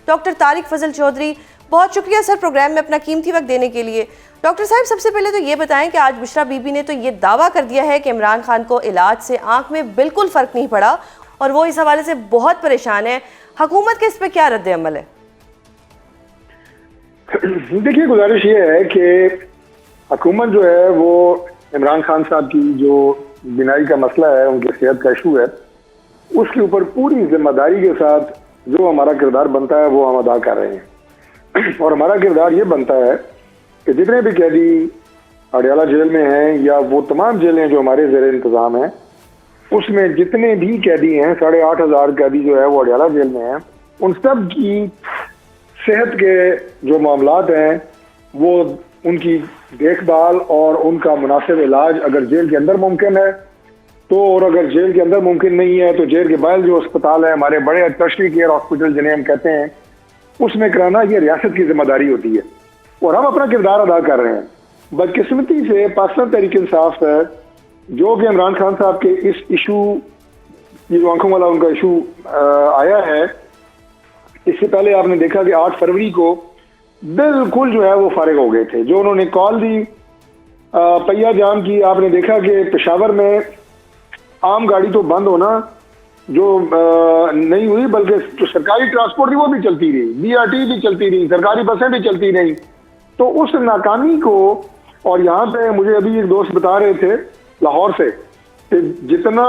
Doctor Tariq فضل چودھری. بہت شکریہ سر programme میں اپنا قیمتی وقت دینے کے لیے. ڈاکٹر صاحب سب سے پہلے تو یہ بتائیں کہ آج بشرا بی بی نے تو یہ دعویٰ کر دیا ہے کہ عمران خان کو علاج سے آنکھ میں بالکل فرق نہیں پڑا اور وہ اس حوالے سے بہت پریشان ہے. حکومت کے اس پہ کیا رد عمل ہے؟ دیکھیے گزارش یہ ہے کہ حکومت جو ہے وہ عمران خان صاحب کی جو بینائی کا مسئلہ ہے، ان کی صحت کا ایشو ہے، اس کے اوپر پوری ذمہ داری کے ساتھ جو ہمارا کردار بنتا ہے وہ ہم ادا کر رہے ہیں. اور ہمارا کردار یہ بنتا ہے کہ جتنے بھی قیدی اڈیالہ جیل میں ہیں یا وہ تمام جیلیں جو ہمارے زیر انتظام ہیں، اس میں جتنے بھی قیدی ہیں 8,500 قیدی جو ہے وہ اڈیالہ جیل میں ہیں، ان سب کی صحت کے جو معاملات ہیں وہ ان کی دیکھ بھال اور ان کا مناسب علاج اگر جیل کے اندر ممکن ہے تو، اور اگر جیل کے اندر ممکن نہیں ہے تو جیل کے باہر جو اسپتال ہے، ہمارے بڑے ٹرشری کیئر ہاسپٹل جنہیں ہم کہتے ہیں، اس میں کرانا یہ ریاست کی ذمہ داری ہوتی ہے اور ہم اپنا کردار ادا کر رہے ہیں. بدقسمتی سے پاکستان تحریک انصاف ہے جو کہ عمران خان صاحب کے اس ایشو، یہ جو آنکھوں والا ان کا ایشو آیا ہے، اس سے پہلے آپ نے دیکھا کہ 8 فروری کو بالکل جو ہے وہ فارغ ہو گئے تھے. جو انہوں نے کال دی پہیا جام کی، آپ نے دیکھا کہ پشاور میں عام گاڑی تو بند ہونا جو نہیں ہوئی، بلکہ جو سرکاری ٹرانسپورٹ تھی وہ بھی چلتی رہی، BRT بھی چلتی رہی، سرکاری بسیں بھی چلتی رہی. تو اس ناکامی کو، اور یہاں پہ مجھے ابھی ایک دوست بتا رہے تھے لاہور سے کہ جتنا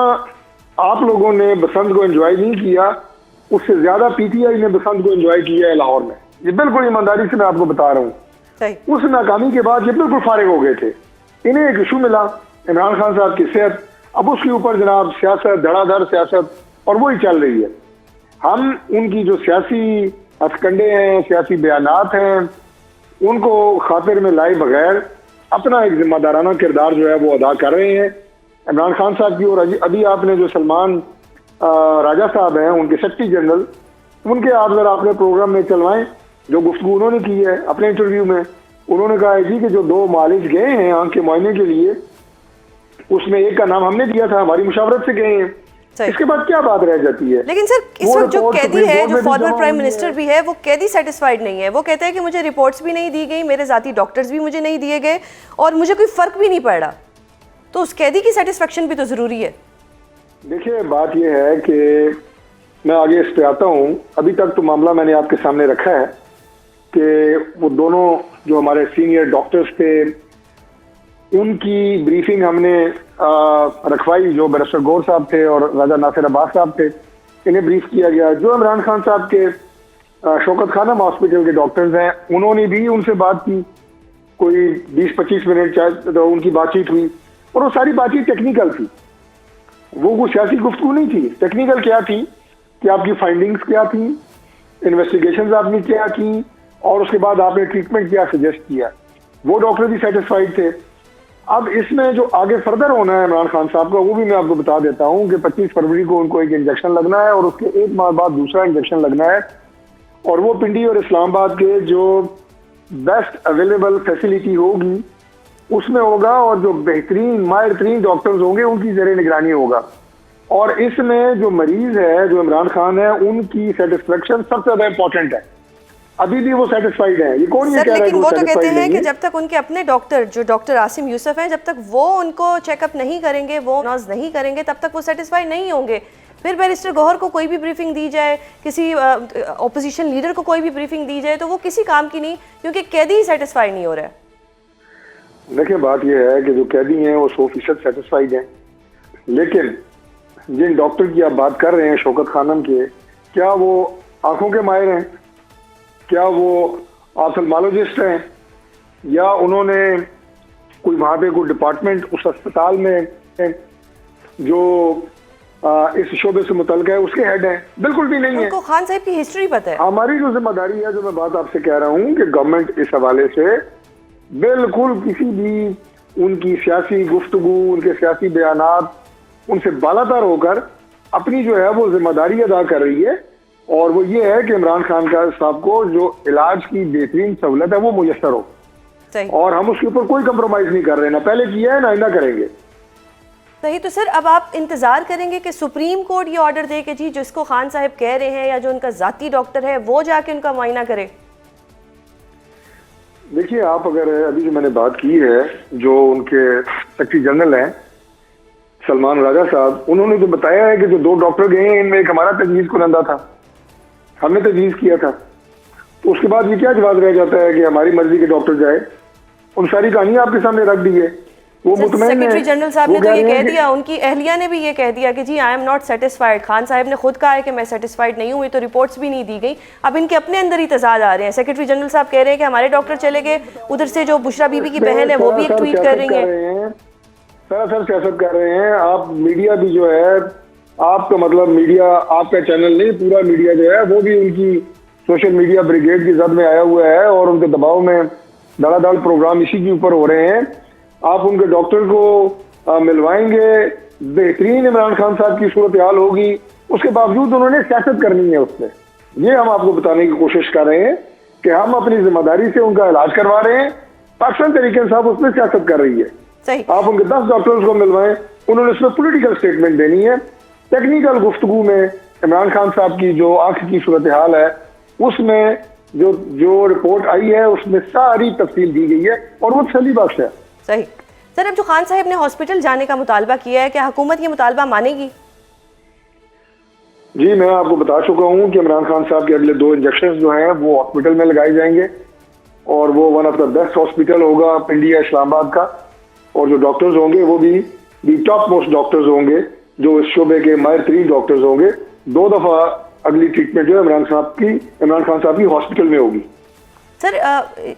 آپ لوگوں نے بسنت کو انجوائے نہیں کیا، اس سے زیادہ PTI نے بسنت کو انجوائے کیا ہے لاہور میں. یہ بالکل ایمانداری سے میں آپ کو بتا رہا ہوں. اس ناکامی کے بعد یہ بالکل فارغ ہو گئے تھے. انہیں ایک ایشو ملا عمران خان صاحب کی صحت، اب اس کے اوپر جناب سیاست، دھڑا دھڑ سیاست، اور وہی چل رہی ہے. ہم ان کی جو سیاسی ہتھ کنڈے ہیں، سیاسی بیانات ہیں، ان کو خاطر میں لائے بغیر اپنا ایک ذمہ دارانہ کردار جو ہے وہ ادا کر رہے ہیں. عمران خان صاحب کی، اور ابھی آپ نے جو سلمان راجہ صاحب ہیں ان کے سیکرٹری جنرل، ان کے آپ ذرا اپنے پروگرام میں چلوائیں. جو گفتگو انہوں نے کی ہے اپنے انٹرویو میں، انہوں نے کہا ہے جی کہ جو 2 معالج گئے ہیں آنکھ کے معائنے کے لیے، اس میں ایک کا نام ہم نے دیا تھا، ہماری مشاورت سے گئے ہیں. اس کے بعد کیا بات رہ جاتی ہے؟ لیکن سر اس وقت جو قیدی ہے، جو فارمر پرائم منسٹر بھی ہے، وہ قیدی سیٹسفائیڈ نہیں ہے. وہ کہتے ہیں کہ مجھے رپورٹس بھی نہیں دی گئی، میرے ذاتی ڈاکٹرز بھی مجھے نہیں دیے گئے اور مجھے کوئی فرق بھی نہیں پڑ رہا. تو اس قیدی کی سیٹسفیکشن بھی تو ضروری ہے. دیکھیے بات یہ ہے کہ میں آگے اس پہ آتا ہوں. ابھی تک تو معاملہ میں نے آپ کے سامنے رکھا ہے کہ وہ دونوں جو ہمارے سینئر ڈاکٹرز تھے ان کی بریفنگ ہم نے رکھوائی، جو بیرسٹر گور صاحب تھے اور راجہ ناصر عباس صاحب تھے، انہیں بریف کیا گیا. جو عمران خان صاحب کے شوکت خانم ہاسپٹل کے ڈاکٹرز ہیں انہوں نے بھی ان سے بات کی، کوئی 20-25 منٹ ان کی بات چیت ہوئی، اور وہ ساری بات چیت ٹیکنیکل تھی. وہ کوئی سیاسی گفتگو نہیں تھی. ٹیکنیکل کیا تھی کہ آپ کی فائنڈنگز کیا تھیں، انویسٹیگیشنز آپ نے کیا کی، اور اس کے بعد آپ نے ٹریٹمنٹ کیا سجیسٹ کیا. وہ ڈاکٹر بھی سیٹسفائیڈ تھے. اب اس میں جو آگے فردر ہونا ہے عمران خان صاحب کا، وہ بھی میں آپ کو بتا دیتا ہوں کہ 25 فروری کو ان کو ایک انجیکشن لگنا ہے اور اس کے 1 ماہ بعد دوسرا انجیکشن لگنا ہے. اور وہ پنڈی اور اسلام آباد کے جو بیسٹ اویلیبل فیسلٹی ہوگی اس میں ہوگا، اور جو بہترین ماہر ترین ڈاکٹرز ہوں گے ان کی زیر نگرانی ہوگا. اور اس میں جو مریض ہے، جو عمران خان ہے، ان کی سیٹسفیکشن سب سے زیادہ امپورٹنٹ ہے. ابھی بھی وہ سیٹسفائیڈ ہیں. یہ کون یہ کہہ رہا ہے کہ وہ تو کہتے ہیں کہ جب تک ان کے اپنے ڈاکٹر، جو ڈاکٹر عاصم یوسف ہیں، جب تک وہ ان کو چیک اپ نہیں کریں گے، وہ نوز نہیں کریں گے، تب تک وہ سیٹسفائی نہیں ہوں گے. پھر بیرسٹر گوہر کو کوئی بھی بریفنگ دی جائے، کسی اپوزیشن لیڈر کو کوئی بھی بریفنگ دی جائے، تو وہ کسی کام کی نہیں، کیونکہ قیدی سیٹسفائی نہیں ہو رہا ہے. دیکھیں بات یہ ہے کہ جو قیدی ہیں وہ 100% سیٹسفائیڈ ہیں، لیکن جن ڈاکٹر کی آپ بات کر رہے ہیں شوکت خانم کے، کیا وہ آنکھوں کے ماہر ہیں؟ کیا وہ آپتھلمالوجسٹ ہیں؟ یا انہوں نے کوئی وہاں پہ کوئی ڈپارٹمنٹ اس اسپتال میں جو اس شعبے سے متعلق ہے اس کے ہیڈ ہیں؟ بالکل بھی نہیں ہے. ان کو خان صاحب کی ہسٹری پتہ ہے. ہماری جو ذمہ داری ہے، جو میں بات آپ سے کہہ رہا ہوں کہ گورنمنٹ اس حوالے سے بالکل کسی بھی ان کی سیاسی گفتگو، ان کے سیاسی بیانات، ان سے بالاتر ہو کر اپنی جو ہے وہ ذمہ داری ادا کر رہی ہے. اور وہ یہ ہے کہ عمران خان صاحب کو جو علاج کی بہترین سہولت ہے وہ میسر ہو. اور ہم اس کے اوپر کوئی کمپرومائز نہیں کر رہے، نہ پہلے کیا ہے نہ آئندہ کریں گے. صحیح. تو سر اب آپ انتظار کریں گے کہ سپریم کورٹ یہ آرڈر دے کہ جی جس کو خان صاحب کہہ رہے ہیں یا جو ان کا ذاتی ڈاکٹر ہے وہ جا کے ان کا معائنہ کرے؟ دیکھیے آپ اگر ابھی جو میں نے بات کی ہے، جو ان کے سیکرٹری جنرل ہیں سلمان راجہ صاحب، انہوں نے جو بتایا ہے کہ جو 2 ڈاکٹر گئے ہیں ان میں ایک ہمارا تجویز کنندہ تھا، ہم نے تجویز کیا تھا. تو اس کے بعد یہ کیا جواز رہ جاتا ہے کہ ہماری مرضی کے ڈاکٹر جائے؟ ان ساری کہانی آپ کے سامنے رکھ دی ہے. وہ مطمئن سیکرٹری جنرل صاحب نے تو یہ کہہ دیا، ان کی اہلیہ نے بھی یہ کہہ دیا کہ جی I am not satisfied. Khan صاحب نے خود کہا ہے کہ میں سیٹسفائیڈ نہیں ہوئی، تو رپورٹس بھی نہیں دی گئی. اب ان کے اپنے اندر ہی تضاد آ رہے ہیں. سیکرٹری جنرل صاحب کہہ رہے ہیں کہ ہمارے ڈاکٹر چلے گئے، ادھر سے جو بشرا بی بی کی بہن ہے وہ بھی ایک ٹویٹ کر رہی ہیں. سراسر سیاست کر رہے ہیں. آپ میڈیا بھی جو ہے، آپ کا مطلب میڈیا، آپ کا چینل نہیں، پورا میڈیا جو ہے وہ بھی ان کی سوشل میڈیا بریگیڈ کی زد میں آیا ہوا ہے اور ان کے دباؤ میں دھڑا دھڑ پروگرام اسی کے اوپر ہو رہے ہیں. آپ ان کے ڈاکٹر کو ملوائیں گے، بہترین عمران خان صاحب کی صورتحال ہوگی، اس کے باوجود انہوں نے سیاست کرنی ہے اس پہ. یہ ہم آپ کو بتانے کی کوشش کر رہے ہیں کہ ہم اپنی ذمہ داری سے ان کا علاج کروا رہے ہیں. پاکستان تحریک انصاف اس پہ سیاست کر رہی ہے. آپ ان کے 10 ڈاکٹرز کو ملوائیں، انہوں نے اس میں پولیٹیکل سٹیٹمنٹ دینی ہے. ٹیکنیکل گفتگو میں عمران خان صاحب کی جو آنکھ کی صورتحال ہے اس میں جو رپورٹ آئی ہے اس میں ساری تفصیل دی گئی ہے اور وہ تسلی بخش ہے. صحیح. سر اب جو خان صاحب نے ہاسپٹل جانے کا مطالبہ کیا ہے، کیا حکومت یہ مطالبہ مانے گی؟ جی میں آپ کو بتا چکا ہوں کہ عمران خان صاحب کے اگلے 2 انجیکشن جو ہیں وہ ہاسپٹل میں لگائے جائیں گے اور وہ one of the best hospital ہوگا انڈیا اسلام آباد کا. اور جو ڈاکٹرز ہوں گے وہ بھی دی ٹاپ موسٹ ڈاکٹرز ہوں گے، جو اس شعبے کے ماہر ترین ڈاکٹرز ہوں گے. 2 دفعہ اگلی ٹریٹمنٹ جو ہے عمران خان صاحب کی ہاسپٹل میں ہوگی. سر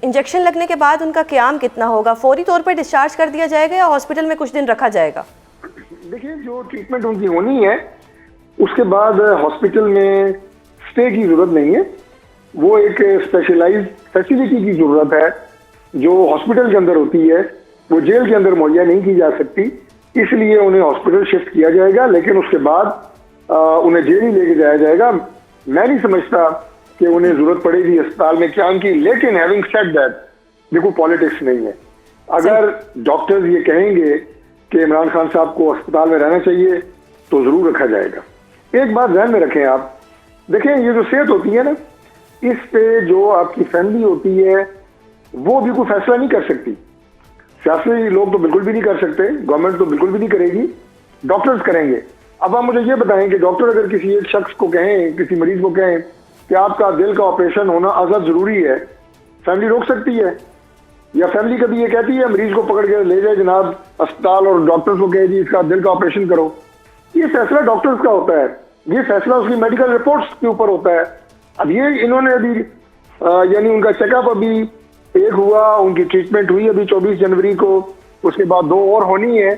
انجیکشن لگنے کے بعد ان کا قیام کتنا ہوگا؟ فوری طور پر ڈسچارج کر دیا جائے گا یا ہاسپٹل میں کچھ دن رکھا جائے گا؟ دیکھیں جو ٹریٹمنٹ ان کی ہونی ہے اس کے بعد ہاسپٹل میں اسٹے کی ضرورت نہیں ہے. وہ ایک اسپیشلائز فیسلٹی کی ضرورت ہے جو ہاسپٹل کے اندر ہوتی ہے، وہ جیل کے اندر مہیا نہیں کی جا سکتی. اس لیے انہیں ہاسپٹل شفٹ کیا جائے گا، لیکن اس کے بعد انہیں جیل ہی لے کے جایا جائے گا. میں نہیں سمجھتا کہ انہیں ضرورت پڑے گی اسپتال میں قیام کی. لیکن ہیونگ سیڈ دیٹ، دیکھو پالیٹکس نہیں ہے. اگر ڈاکٹرز یہ کہیں گے کہ عمران خان صاحب کو اسپتال میں رہنا چاہیے تو ضرور رکھا جائے گا. ایک بات ذہن میں رکھیں آپ، دیکھیں یہ جو صحت ہوتی ہے نا، اس پہ جو آپ کی فیملی ہوتی ہے وہ بھی کوئی فیصلہ نہیں کر سکتی. سیاسی لوگ تو بالکل بھی نہیں کر سکتے، گورنمنٹ تو بالکل بھی نہیں کرے گی، ڈاکٹرز کریں گے. اب آپ مجھے یہ بتائیں کہ ڈاکٹر اگر کسی ایک شخص کو کہیں، کسی مریض کو کہیں کہ آپ کا دل کا آپریشن ہونا ازحد ضروری ہے، فیملی روک سکتی ہے؟ یا فیملی کبھی یہ کہتی ہے مریض کو پکڑ کے لے جائے جناب اسپتال اور ڈاکٹرز کو کہے جی اس کا دل کا آپریشن کرو؟ یہ فیصلہ ڈاکٹرز کا ہوتا ہے، یہ فیصلہ اس کی میڈیکل رپورٹس کے اوپر ہوتا ہے. اب یہ انہوں نے ابھی یعنی ان کا چیک اپ ابھی ایک ہوا، ان کی ٹریٹمنٹ ہوئی ابھی 24 جنوری کو، اس کے بعد 2 اور ہونی ہے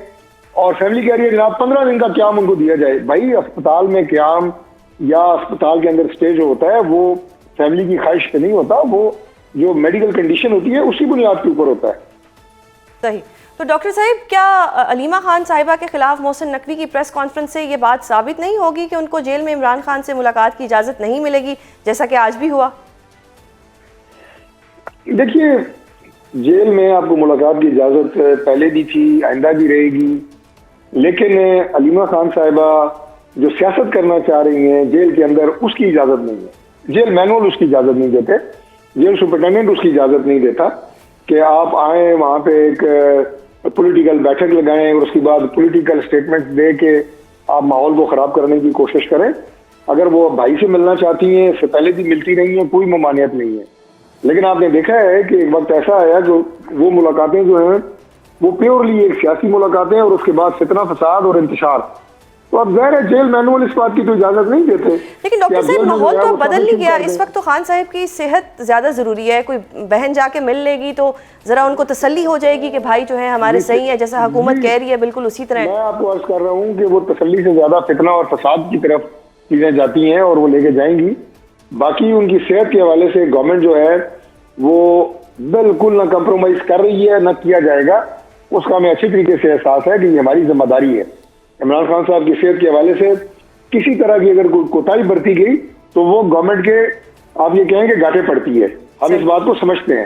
اور فیملی کہہ رہی ہے جناب 15 دن کا قیام ان کو دیا جائے. بھائی اسپتال میں قیام یا اسپتال کے اندر اسٹے جو ہوتا ہے وہ فیملی کی خواہش پہ نہیں ہوتا، وہ جو میڈیکل کنڈیشن ہوتی ہے اسی بنیاد کے اوپر ہوتا ہے. صحیح. تو ڈاکٹر صاحب کیا علیمہ خان صاحبہ کے خلاف محسن نقوی کی پریس کانفرنس سے یہ بات ثابت نہیں ہوگی کہ ان کو جیل میں عمران خان سے ملاقات کی اجازت نہیں ملے گی جیسا کہ آج بھی ہوا؟ دیکھیے جیل میں آپ کو ملاقات کی اجازت پہلے بھی تھی، آئندہ بھی رہے گی، لیکن علیمہ خان صاحبہ جو سیاست کرنا چاہ رہی ہیں جیل کے اندر اس کی اجازت نہیں ہے. جیل مینول اس کی اجازت نہیں دیتے، جیل سپرنٹینڈنٹ اس کی اجازت نہیں دیتا کہ آپ آئیں وہاں پہ ایک پولیٹیکل بیٹھک لگائیں اور اس کے بعد پولیٹیکل سٹیٹمنٹ دے کے آپ ماحول کو خراب کرنے کی کوشش کریں. اگر وہ بھائی سے ملنا چاہتی ہیں، اس سے پہلے بھی ملتی رہی ہیں، کوئی ممانعت نہیں ہے. لیکن آپ نے دیکھا ہے کہ ایک وقت ایسا آیا جو وہ ملاقاتیں جو ہیں وہ پیورلی ایک سیاسی ملاقاتیں اور اس کے بعد فتنہ فساد اور انتشار. تو اب ظاہر ہے جیل مینول اس بات کی تو اجازت نہیں دیتے. لیکن ڈاکٹر صاحب ماحول تو بدل نہیں گیا اس وقت، تو خان صاحب کی صحت زیادہ ضروری ہے. کوئی بہن جا کے مل لے گی تو ذرا ان کو تسلی ہو جائے گی کہ بھائی جو ہے ہمارے صحیح ہے، جیسا حکومت کہہ رہی ہے بالکل اسی طرح. میں آپ کو عرض کر رہا ہوں کہ وہ تسلی سے زیادہ فتنہ اور فساد کی طرف چیزیں جاتی ہیں اور وہ لے کے جائیں گی. باقی ان کی صحت کے حوالے سے گورنمنٹ جو ہے وہ بالکل نہ کمپرومائز کر رہی ہے، نہ کیا جائے گا. اس کا ہمیں اچھی طریقے سے احساس ہے کہ یہ ہماری ذمہ داری ہے. عمران خان صاحب کی صحت کے حوالے سے کسی طرح کی اگر کوئی کوتاہی برتی گئی تو وہ گورنمنٹ کے آپ یہ کہیں کہ گھاٹے پڑتی ہے. ہم اس بات کو سمجھتے ہیں.